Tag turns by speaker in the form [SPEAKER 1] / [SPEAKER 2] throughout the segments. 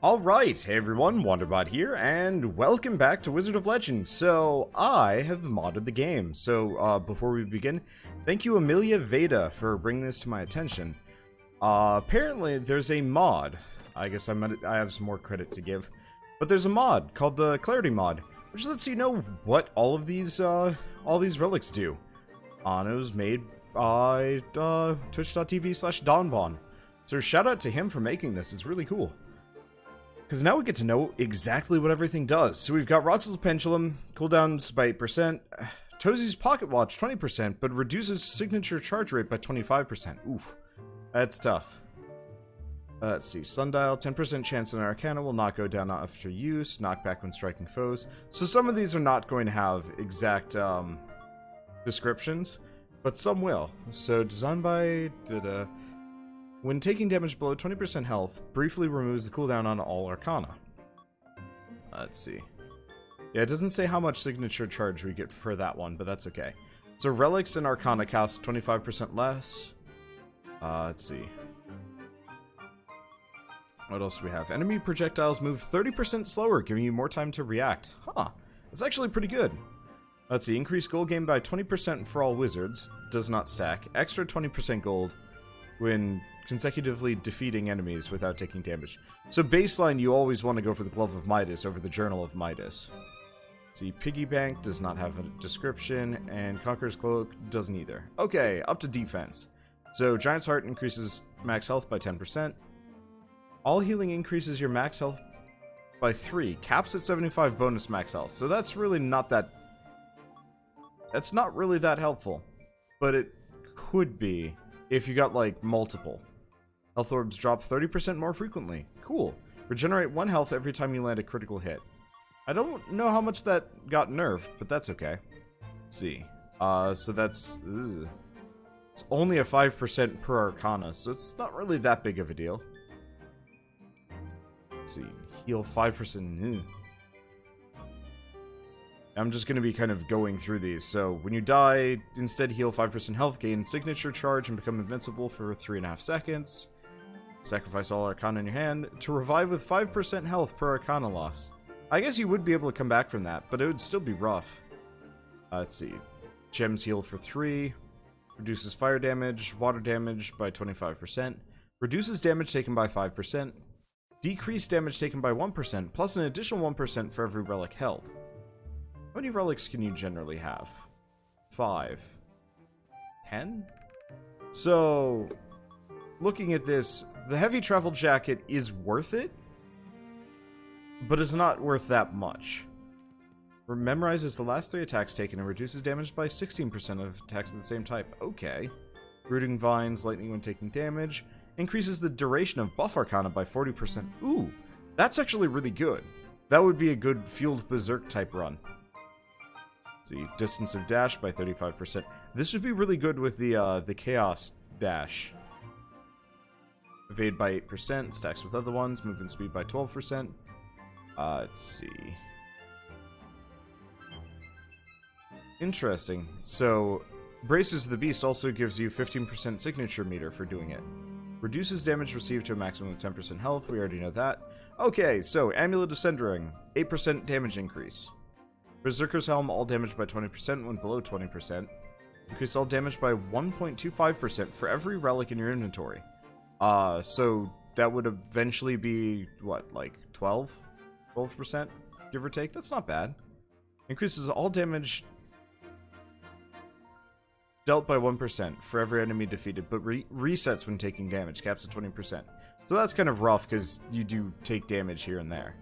[SPEAKER 1] Alright, hey everyone, Wanderbot here, and welcome back to Wizard of Legend. So, I have modded the game. So, before we begin, thank you Amelia Veda for bringing this to my attention. Apparently, there's a mod. I guess I have some more credit to give. But there's a mod called the Clarity mod, which lets you know what all these relics do. It was made by twitch.tv/donbon. So shout out to him for making this, it's really cool. Because now we get to know exactly what everything does. So we've got Roxel's Pendulum, cooldowns by 8%, Tozie's Pocket Watch 20%, but reduces signature charge rate by 25%. Oof. That's tough. Let's see, Sundial, 10% chance an Arcana will not go down after use, knockback when striking foes. So some of these are not going to have exact descriptions, but some will. So designed by... When taking damage below 20% health, briefly removes the cooldown on all Arcana. Let's see. Yeah, it doesn't say how much signature charge we get for that one, but that's okay. So Relics and Arcana cost 25% less. Let's see. What else do we have? Enemy projectiles move 30% slower, giving you more time to react. Huh. That's actually pretty good. Let's see. Increase gold gain by 20% for all wizards. Does not stack. Extra 20% gold when consecutively defeating enemies without taking damage. So baseline, you always want to go for the Glove of Midas over the Journal of Midas. See, Piggy Bank does not have a description, and Conqueror's Cloak doesn't either. Okay, up to defense. So Giant's Heart increases max health by 10%. All healing increases your max health by 3. Caps at 75 bonus max health. So that's really not that... That's not really that helpful. But it could be if you got, like, multiple. Health orbs drop 30% more frequently. Cool. Regenerate 1 health every time you land a critical hit. I don't know how much that got nerfed, but that's okay. Let's see. So that's... Ugh. It's only a 5% per Arcana, so it's not really that big of a deal. Let's see. Heal 5%. Ugh. I'm just going to be kind of going through these. So, when you die, instead heal 5% health, gain signature charge, and become invincible for 3.5 seconds. Sacrifice all Arcana in your hand to revive with 5% health per Arcana loss. I guess you would be able to come back from that, but it would still be rough. Let's see. Gems heal for 3. Reduces fire damage, water damage by 25%. Reduces damage taken by 5%. Decrease damage taken by 1%, plus an additional 1% for every relic held. How many relics can you generally have? 5. 10? So, looking at this, the heavy travel jacket is worth it, but it's not worth that much. Memorizes the last 3 attacks taken and reduces damage by 16% of attacks of the same type. Okay. Rooting Vines, lightning when taking damage. Increases the duration of buff Arcana by 40%. Ooh, that's actually really good. That would be a good Fueled Berserk type run. Let's see, distance of dash by 35%. This would be really good with the Chaos Dash. Evade by 8%, stacks with other ones, movement speed by 12%. Let's see. Interesting. So, Braces of the Beast also gives you 15% signature meter for doing it. Reduces damage received to a maximum of 10% health, we already know that. Okay, so, Amulet of Sendering, 8% damage increase. Berserker's Helm, all damage by 20% when below 20%. Increase all damage by 1.25% for every relic in your inventory. So that would eventually be, what, like 12%, give or take? That's not bad. Increases all damage dealt by 1% for every enemy defeated, but resets when taking damage, caps at 20%. So that's kind of rough, because you do take damage here and there.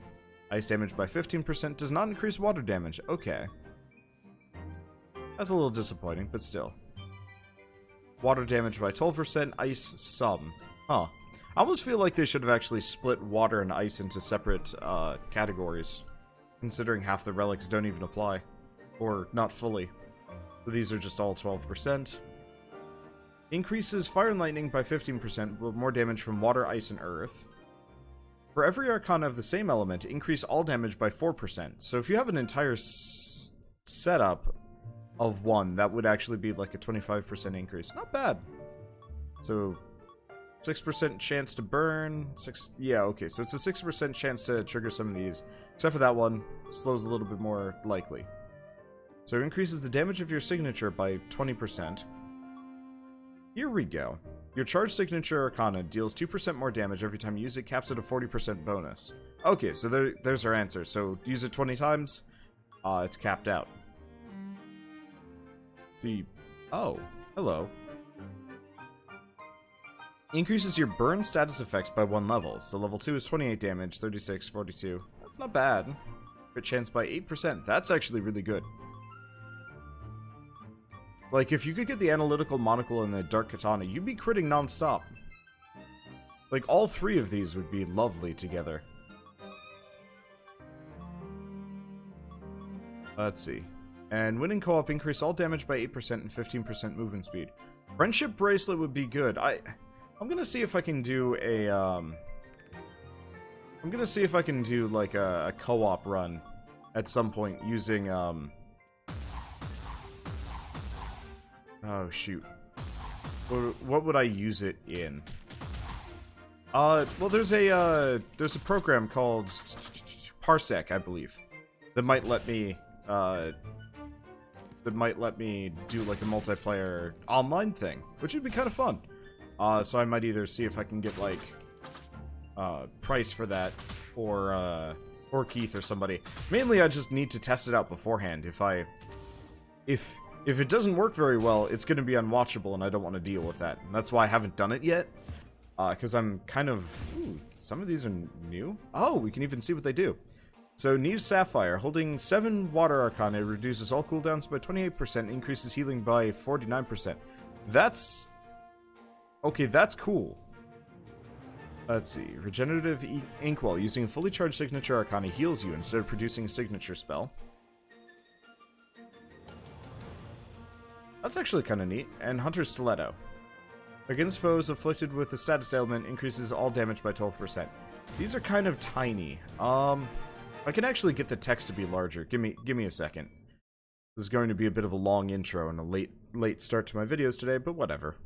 [SPEAKER 1] Ice damage by 15% does not increase water damage. Okay. That's a little disappointing, but still. Water damage by 12%, ice some. Huh. I almost feel like they should have actually split water and ice into separate categories, considering half the relics don't even apply. Or not fully. So these are just all 12%. Increases fire and lightning by 15%, with more damage from water, ice, and earth. For every Arcana of the same element, increase all damage by 4%. So if you have an entire setup of 1, that would actually be like a 25% increase. Not bad. So 6% chance to burn. Yeah, okay, so it's a 6% chance to trigger some of these. Except for that one, slows a little bit more likely. So it increases the damage of your signature by 20%. Here we go. Your charged signature arcana deals 2% more damage every time you use it, caps at a 40% bonus. Okay, so there's our answer. So use it 20 times, it's capped out. See, oh, hello. Increases your burn status effects by 1 level. So level 2 is 28 damage, 36, 42. That's not bad. Crit chance by 8%. That's actually really good. Like, if you could get the analytical monocle and the dark katana, you'd be critting non-stop. Like, all 3 of these would be lovely together. Let's see. And winning co-op increase all damage by 8% and 15% movement speed. Friendship bracelet would be good. I'm gonna see if I can do a, I'm gonna see if I can do, like, a co-op run at some point using, oh, shoot. What would I use it in? Well, there's a program called Parsec, I believe, that might let me, do, like, a multiplayer online thing, which would be kind of fun. So I might either see if I can get, like, Price for that, or Keith or somebody. Mainly, I just need to test it out beforehand. If it doesn't work very well, it's going to be unwatchable, and I don't want to deal with that. And that's why I haven't done it yet. Because I'm kind of... Ooh, some of these are new? Oh, we can even see what they do. So, Neve's Sapphire. Holding 7 Water Arcana reduces all cooldowns by 28%, increases healing by 49%. That's... Okay, that's cool. Let's see. Regenerative Inkwell. Using a fully charged signature arcana heals you instead of producing a signature spell. That's actually kind of neat. And Hunter's Stiletto. Against foes afflicted with a status ailment, increases all damage by 12%. These are kind of tiny. I can actually get the text to be larger. Give me a second. This is going to be a bit of a long intro and a late start to my videos today, but whatever.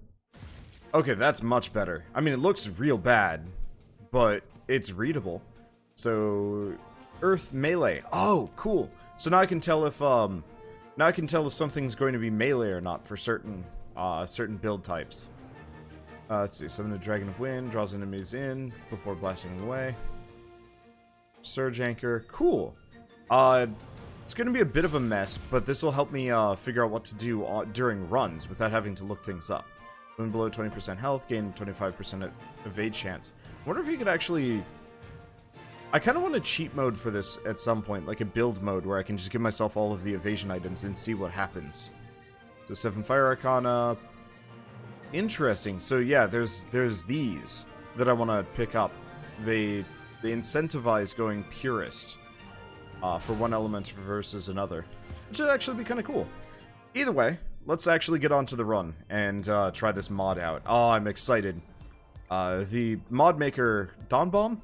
[SPEAKER 1] Okay, that's much better. I mean, it looks real bad, but it's readable. So, Earth Melee. Oh, cool. So now I can tell if something's going to be melee or not for certain build types. Let's see. Summon a Dragon of Wind, draws enemies in before blasting them away. Surge Anchor. Cool. It's going to be a bit of a mess, but this will help me figure out what to do during runs without having to look things up. When below 20% health, gain 25% evade chance. I wonder if you could actually... I kind of want a cheat mode for this at some point, like a build mode where I can just give myself all of the evasion items and see what happens. So 7 Fire Arcana. Interesting. So yeah, there's these that I want to pick up. They incentivize going purist for one element versus another, which would actually be kind of cool. Either way, let's actually get on to the run and try this mod out. Oh, I'm excited. The mod maker, Donbomb,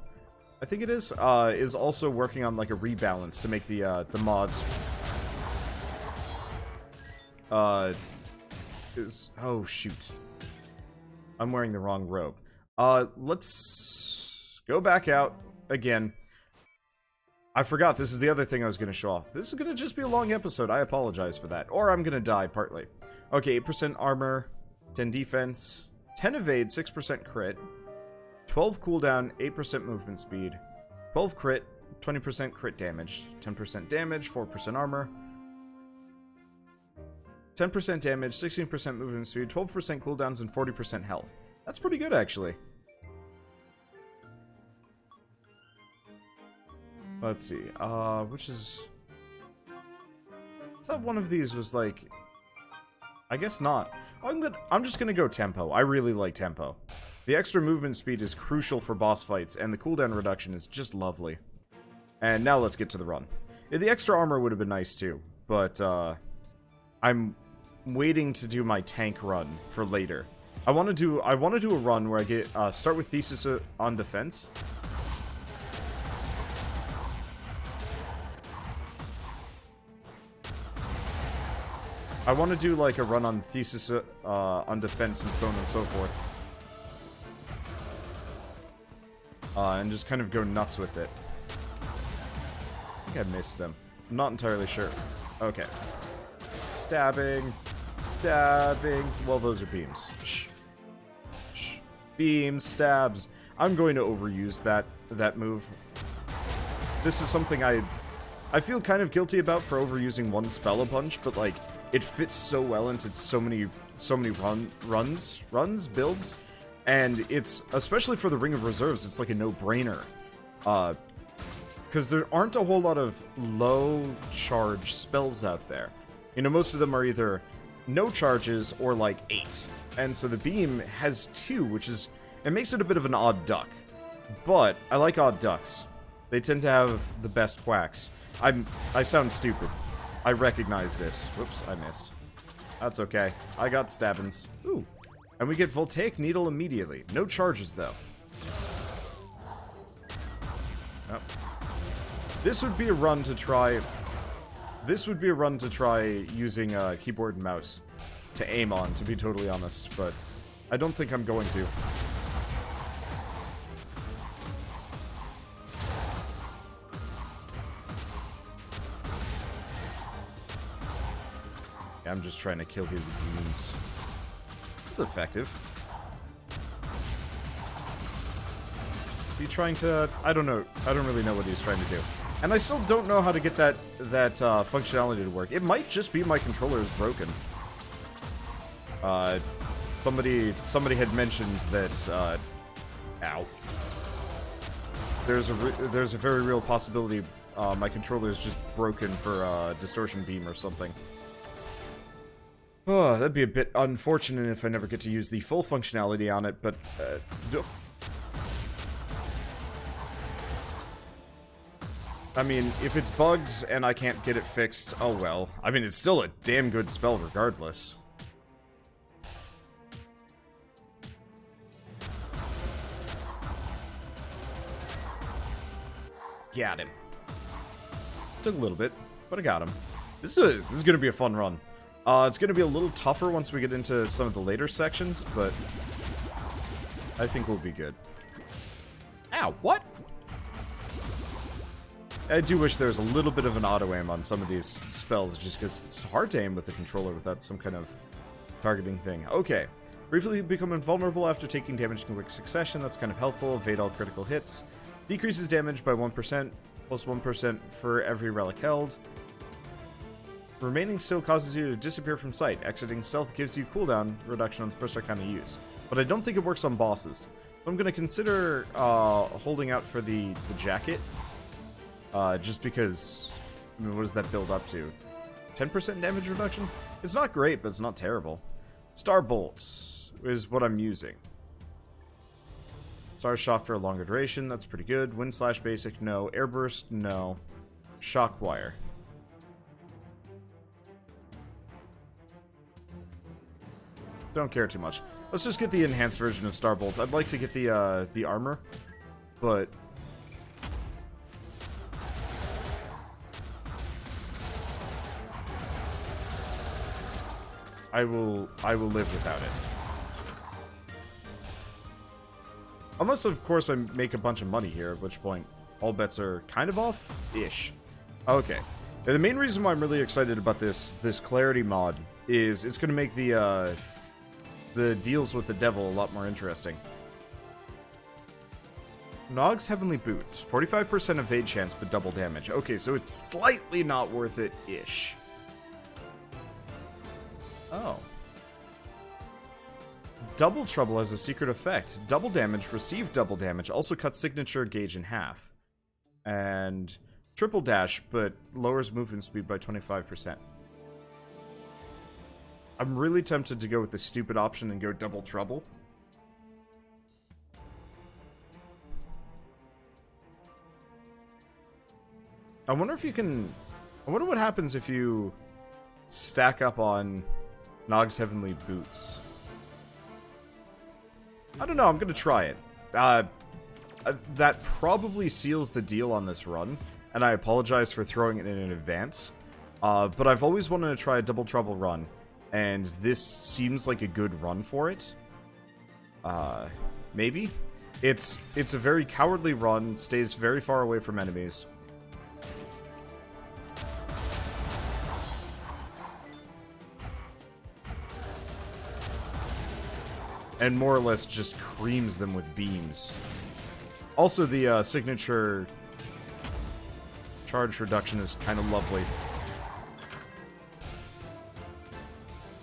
[SPEAKER 1] I think it is also working on like a rebalance to make the mods. Oh shoot, I'm wearing the wrong robe. Let's go back out again. I forgot this is the other thing I was going to show off. This is going to just be a long episode. I apologize for that. Or I'm going to die partly. Okay, 8% armor, 10 defense, 10 evade, 6% crit, 12 cooldown, 8% movement speed, 12 crit, 20% crit damage, 10% damage, 4% armor, 10% damage, 16% movement speed, 12% cooldowns, and 40% health. That's pretty good, actually. Let's see, which is... I thought one of these was like... I guess not. I'm just gonna go tempo. I really like tempo. The extra movement speed is crucial for boss fights, and the cooldown reduction is just lovely. And now let's get to the run. Yeah, the extra armor would have been nice too, but I'm waiting to do my tank run for later. I want to do a run where I get start with Thesis on defense. I want to do like a run on Thesis on defense and so on and so forth. and just kind of go nuts with it. I think I missed them. I'm not entirely sure. Okay. Stabbing. Stabbing. Well, those are beams. Shh. Shh. Beams, stabs. I'm going to overuse that move. This is something I feel kind of guilty about for overusing one spell a bunch, but like it fits so well into so many builds, and it's especially for the Ring of Reserves, it's like a no-brainer. Because there aren't a whole lot of low charge spells out there. You know, most of them are either no charges or like 8. And so the beam has 2, which is, it makes it a bit of an odd duck. But I like odd ducks. They tend to have the best quacks. I sound stupid. I recognize this. Whoops, I missed. That's okay. I got stabbins. Ooh. And we get Voltaic Needle immediately. No charges, though. Oh. This would be a run to try... This would be a run to try using keyboard and mouse to aim on, to be totally honest, but I don't think I'm going to. I'm just trying to kill his beams. It's effective. Is he trying to... I don't know. I don't really know what he's trying to do. And I still don't know how to get that functionality to work. It might just be my controller is broken. Somebody had mentioned that, ow. There's a very real possibility my controller is just broken for distortion beam or something. Oh, that'd be a bit unfortunate if I never get to use the full functionality on it, but I mean, if it's bugged and I can't get it fixed, oh well. I mean, it's still a damn good spell regardless. Got him. Took a little bit, but I got him. This is gonna be a fun run. It's gonna be a little tougher once we get into some of the later sections, but I think we'll be good. Ow, what? I do wish there was a little bit of an auto-aim on some of these spells, just because it's hard to aim with the controller without some kind of targeting thing. Okay. Briefly become invulnerable after taking damage in quick succession. That's kind of helpful. Evade all critical hits. Decreases damage by 1%, plus 1% for every relic held. Remaining still causes you to disappear from sight. Exiting stealth gives you cooldown reduction on the first arcana used. But I don't think it works on bosses. So I'm going to consider holding out for the jacket. Just because, I mean, what does that build up to? 10% damage reduction? It's not great, but it's not terrible. Star Bolts is what I'm using. Star Shock for a longer duration, that's pretty good. Wind Slash Basic, no. Air Burst, no. Shock Wire. Don't care too much. Let's just get the enhanced version of Star Bolts. I'd like to get the armor, but... I will live without it. Unless, of course, I make a bunch of money here, at which point all bets are kind of off-ish. Okay. And the main reason why I'm really excited about this clarity mod is it's going to make the deals with the devil a lot more interesting. Nog's Heavenly Boots. 45% evade chance, but double damage. Okay, so it's slightly not worth it-ish. Oh. Double Trouble has a secret effect. Double damage, receive double damage, also cuts signature gauge in half. And triple dash, but lowers movement speed by 25%. I'm really tempted to go with the stupid option and go Double Trouble. I wonder if you can... I wonder what happens if you stack up on Nog's Heavenly Boots. I don't know, I'm gonna try it. That probably seals the deal on this run, and I apologize for throwing it in advance. But I've always wanted to try a Double Trouble run, and this seems like a good run for it. Maybe? It's a very cowardly run, stays very far away from enemies. And more or less just creams them with beams. Also, the signature charge reduction is kind of lovely.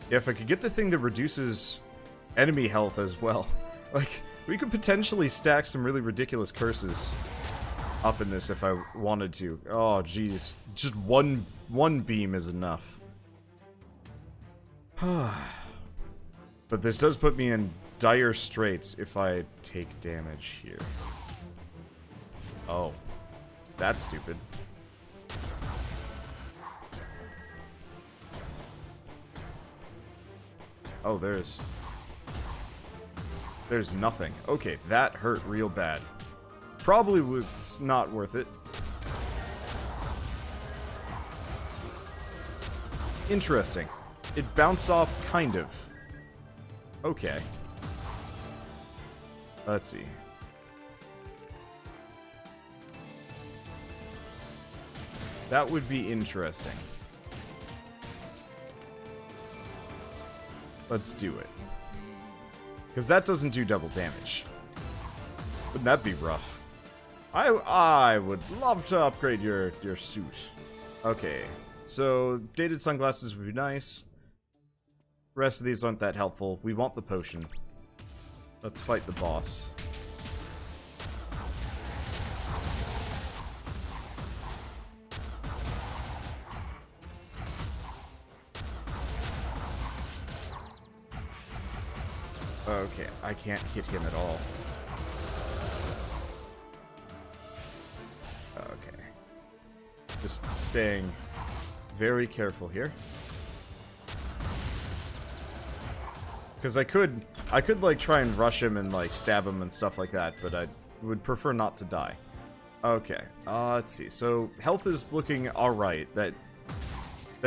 [SPEAKER 1] If I could get the thing that reduces enemy health as well. Like, we could potentially stack some really ridiculous curses up in this if I wanted to. Oh, jeez. Just one beam is enough. But this does put me in dire straits if I take damage here. Oh. That's stupid. Oh, there's nothing. Okay, that hurt real bad. Probably was not worth it. Interesting. It bounced off, kind of. Okay. Let's see. That would be interesting. Let's do it. Because that doesn't do double damage. Wouldn't that be rough? I would love to upgrade your suit. Okay. So, dated sunglasses would be nice. The rest of these aren't that helpful. We want the potion. Let's fight the boss. Okay, I can't hit him at all. Okay. Just staying very careful here. Because I could like try and rush him and like stab him and stuff like that, but I would prefer not to die. Okay, let's see. So health is looking alright. That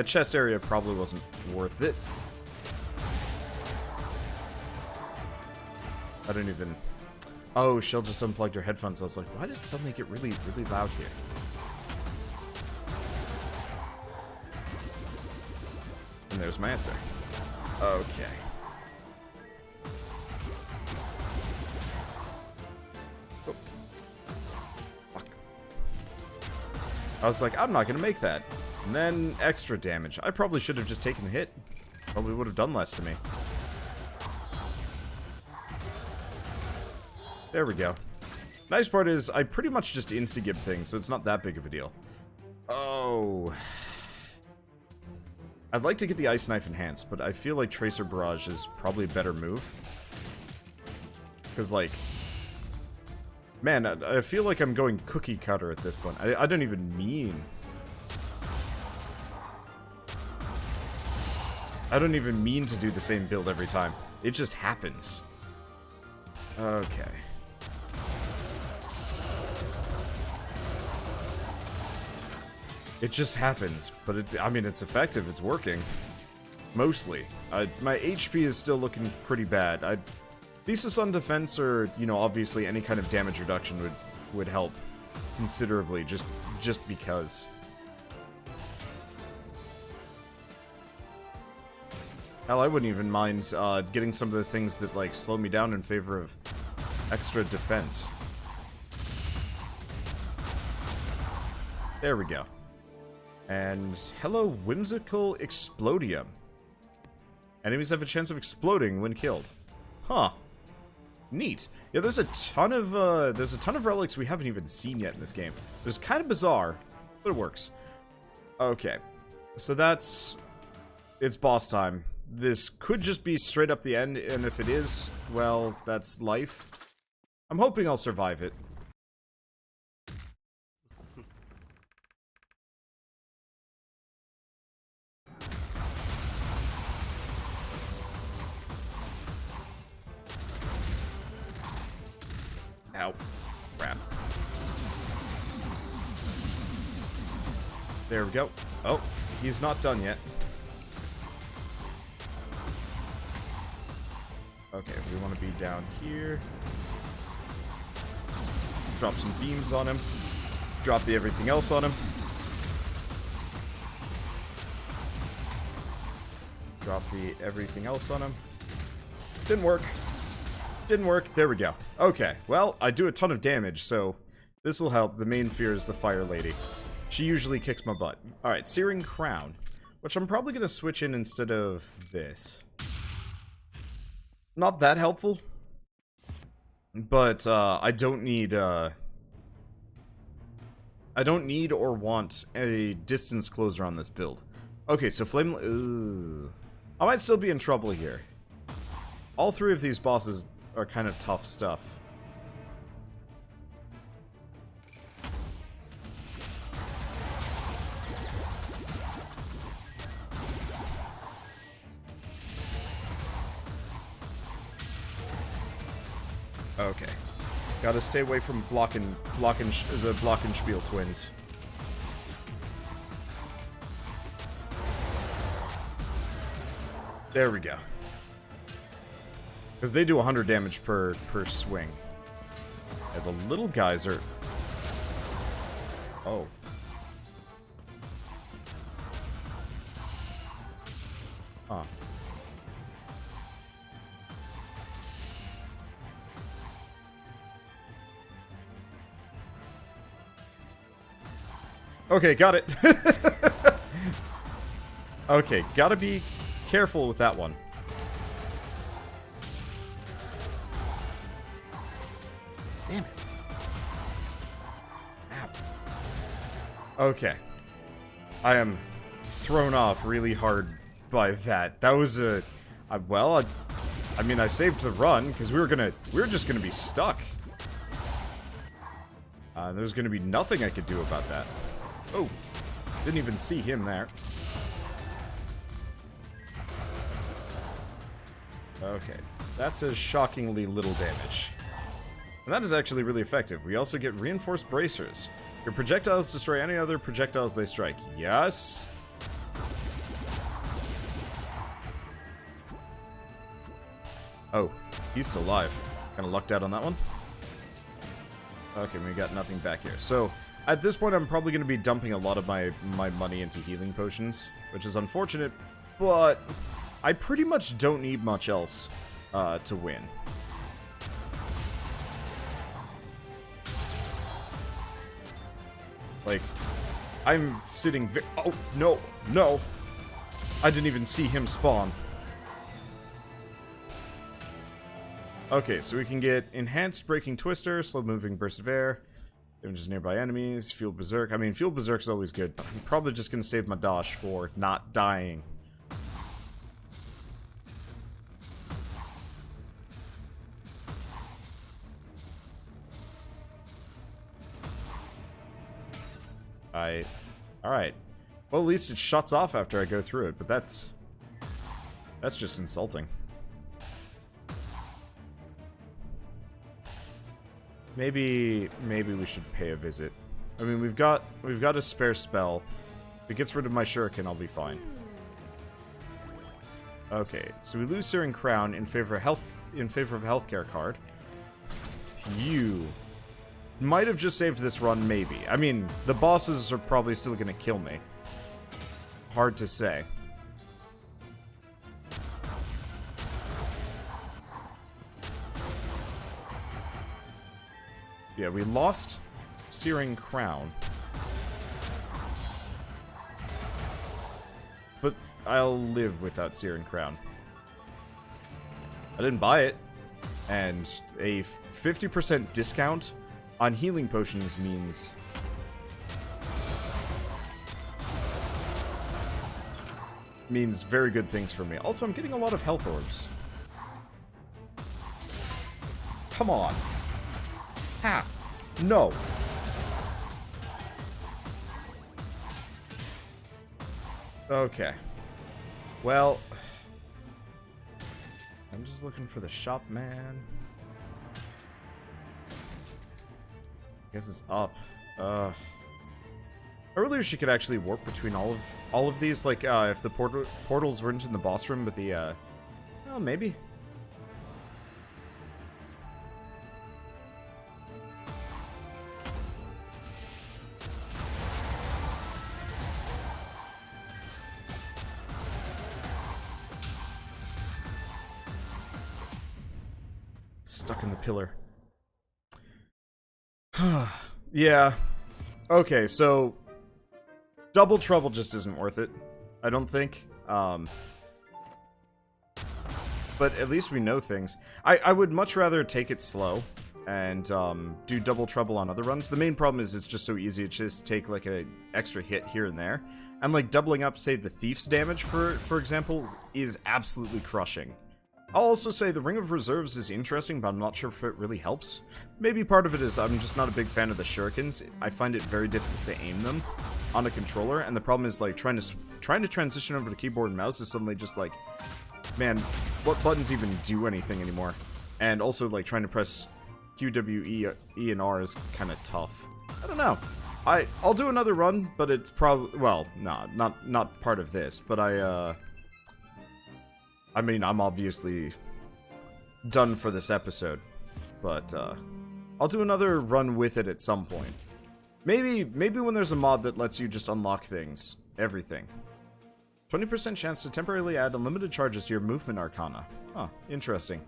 [SPEAKER 1] chest area probably wasn't worth it. I don't even... Oh, Shell just unplugged her headphones. I was like, why did it suddenly get really, really loud here? And there's my answer. Okay. Oh. Fuck. I was like, I'm not gonna make that. And then extra damage. I probably should have just taken the hit. Probably would have done less to me. There we go. Nice part is, I pretty much just insta-gib things, so it's not that big of a deal. Oh. I'd like to get the Ice Knife enhanced, but I feel like Tracer Barrage is probably a better move. Because, like... Man, I feel like I'm going cookie cutter at this point. I don't even mean... I don't even mean to do the same build every time. It just happens. Okay. It just happens, but I mean, it's effective, it's working. Mostly. My HP is still looking pretty bad. Thesis on defense or, you know, obviously any kind of damage reduction would help considerably, just because. Hell, I wouldn't even mind getting some of the things that, like, slow me down in favor of extra defense. There we go. And hello, Whimsical Explodium. Enemies have a chance of exploding when killed. Huh. Neat. Yeah, there's a ton of relics we haven't even seen yet in this game. It's kind of bizarre, but it works. Okay. So it's boss time. This could just be straight up the end, and if it is, well, that's life. I'm hoping I'll survive it. Ow. Crap. There we go. Oh, he's not done yet. Okay, we want to be down here. Drop some beams on him. Drop the everything else on him. Drop the everything else on him. Didn't work. Didn't work. There we go. Okay, well, I do a ton of damage, so this will help. The main fear is the Fire Lady. She usually kicks my butt. Alright, Searing Crown, which I'm probably going to switch in instead of this. Not that helpful, but I don't need or want a distance closer on this build. Okay, so Flame... Ugh. I might still be in trouble here. All three of these bosses are kind of tough stuff. Okay. Gotta stay away from the Glockenspiel twins. There we go. Because they do 100 damage per swing. Yeah, the little guys are... Oh. Huh. Okay, got it. Okay, gotta be careful with that one. Damn it. Ow. Okay. I am thrown off really hard by that. That was a... well, I mean, I saved the run, because we were just gonna be stuck. There's gonna be nothing I could do about that. Oh, didn't even see him there. Okay, that does shockingly little damage. And that is actually really effective. We also get reinforced bracers. Your projectiles destroy any other projectiles they strike. Yes! Oh, he's still alive. Kinda lucked out on that one. Okay, we got nothing back here. So, at this point, I'm probably going to be dumping a lot of my money into healing potions, which is unfortunate, but I pretty much don't need much else to win. Like, I'm sitting oh, no, no. I didn't even see him spawn. Okay, so we can get Enhanced Breaking Twister, Slow Moving Burst of Air, damages nearby enemies, Fuel Berserk. I mean, Fuel Berserk is always good. I'm probably just going to save my Dosh for not dying. Alright. Well, at least it shuts off after I go through it, but that's just insulting. Maybe we should pay a visit. I mean, we've got a spare spell. If it gets rid of my shuriken, I'll be fine. Okay, so we lose Searing Crown in favor of a healthcare card. You might have just saved this run, maybe. I mean, the bosses are probably still gonna kill me. Hard to say. Yeah, we lost Searing Crown. But I'll live without Searing Crown. I didn't buy it. And a 50% discount on healing potions means very good things for me. Also, I'm getting a lot of health orbs. Come on. Ha! No. Okay. Well, I'm just looking for the shop, man. Guess it's up. Earlier she could actually warp between all of these, like if the portals weren't in the boss room, but the well, maybe. stuck in the pillar. Yeah. Okay, so double trouble just isn't worth it, I don't think. But at least we know things. I would much rather take it slow and do double trouble on other runs. The main problem is it's just so easy to just take like a extra hit here and there. And like doubling up, say, the thief's damage, for example, is absolutely crushing. I'll also say the Ring of Reserves is interesting, but I'm not sure if it really helps. Maybe part of it is I'm just not a big fan of the shurikens. I find it very difficult to aim them on a controller, and the problem is like trying to transition over to keyboard and mouse is suddenly just like, man, what buttons even do anything anymore? And also like trying to press Q, W, E, and R is kind of tough. I don't know. I'll do another run, but it's probably, well, nah, not part of this, but I mean, I'm obviously done for this episode, but I'll do another run with it at some point. Maybe when there's a mod that lets you just unlock things, everything. 20% chance to temporarily add unlimited charges to your movement arcana. Huh, interesting.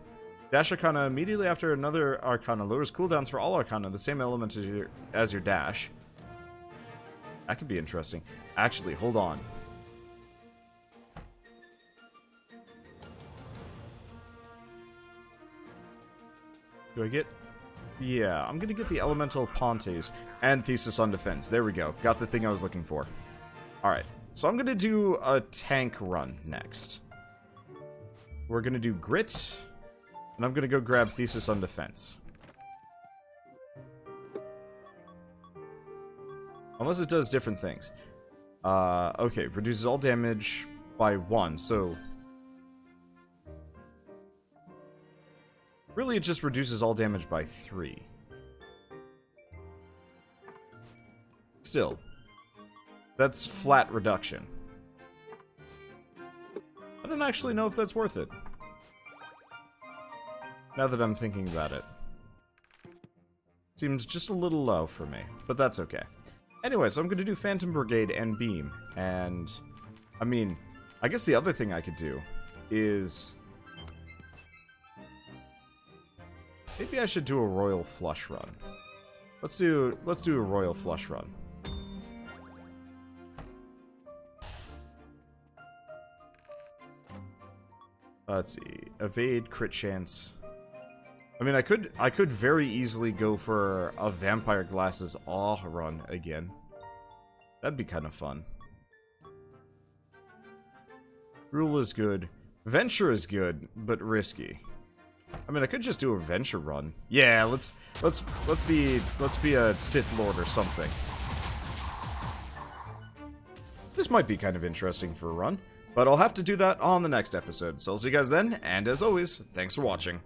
[SPEAKER 1] Dash arcana immediately after another arcana lowers cooldowns for all arcana, the same element as your dash. That could be interesting. Actually, hold on. Do I get... Yeah, I'm gonna get the Elemental Pontes and Thesis on Defense. There we go. Got the thing I was looking for. Alright, so I'm gonna do a tank run next. We're gonna do Grit, and I'm gonna go grab Thesis on Defense. Unless it does different things. Okay, reduces all damage by 1, so... Really, it just reduces all damage by 3. Still. That's flat reduction. I don't actually know if that's worth it. Now that I'm thinking about it. Seems just a little low for me, but that's okay. Anyway, so I'm going to do Phantom Brigade and Beam, and... I mean, I guess the other thing I could do is... Maybe I should do a Royal Flush run. Let's do a Royal Flush run. Let's see. Evade, crit chance. I mean, I could very easily go for a Vampire Glasses Awe run again. That'd be kind of fun. Rule is good. Venture is good, but risky. I mean, I could just do a Venture run. Yeah, let's be a Sith Lord or something. This might be kind of interesting for a run, but I'll have to do that on the next episode. So I'll see you guys then, and as always, thanks for watching.